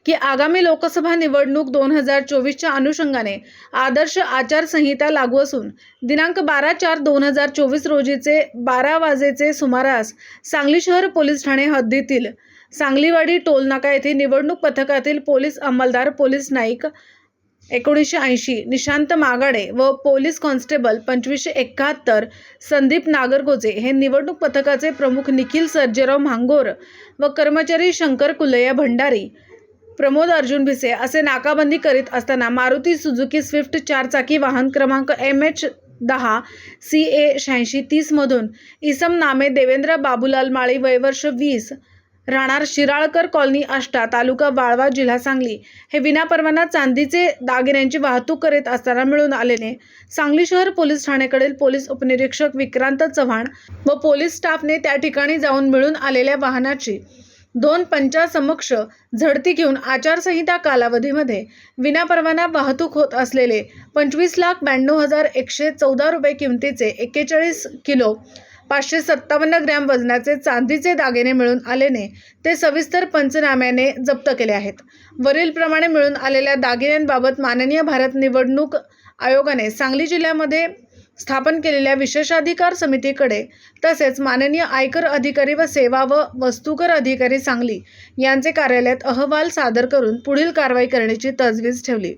की आगामी लोकसभा निवडणूक 2024च्या अनुषंगाने आदर्श आचारसंहिता लागू असून दिनांक 12/4/2024 रोजीचे 12 वाजेचे सुमारास सांगली शहर पोलीस ठाणे हद्दीतील सांगलीवाडी टोलनाका येथे निवडणूक पथकातील पोलीस अंमलदार पोलीस नाईक 1980 निशांत मागाडे व पोलीस कॉन्स्टेबल 2571 संदीप नागरगोजे हे निवडणूक पथकाचे प्रमुख निखिल सर्जेराव म्हांगोर व कर्मचारी शंकर कुलैया भंडारी प्रमोद अर्जुन भिसे असे नाकाबंदी करीत असताना मारुती सुझुकी स्विफ्ट 4 चाकी वाहन क्रमांक MH10 CA 8630 मधून इसम नामे देवेंद्र बाबूलाल माळी वय वर्ष 20 राहणार शिराळकर कॉलनी आष्टा तालुका वाळवा जिल्हा सांगली हे विनापरवाना चांदीचे दागिन्यांची वाहतूक करीत असताना मिळून आलेने सांगली शहर पोलीस ठाण्याकडील पोलीस उपनिरीक्षक विक्रांत चव्हाण व पोलीस स्टाफने त्या ठिकाणी जाऊन मिळून आलेल्या वाहनाची 2 पंचासमक्ष झडती घेऊन आचारसंहिता कालावधीमध्ये विनापरवाना वाहतूक होत असलेले 25,92,114 रुपये किमतीचे 41 किलो 557 ग्रॅम वजनाचे चांदीचे दागिने मिळून आल्याने ते सविस्तर पंचनाम्याने जप्त केले आहेत। वरील प्रमाणे मिळून आलेल्या दागिन्यांबाबत माननीय भारत निवडणूक आयोगाने सांगली जिल्ह्यामध्ये स्थापन केलेल्या विशेषाधिकार समितीकडे तसेच माननीय आयकर अधिकारी व सेवा व वस्तुकर अधिकारी सांगली यांचे कार्यालयात अहवाल सादर करून पुढील कारवाई करण्याची तजवीज ठेवली।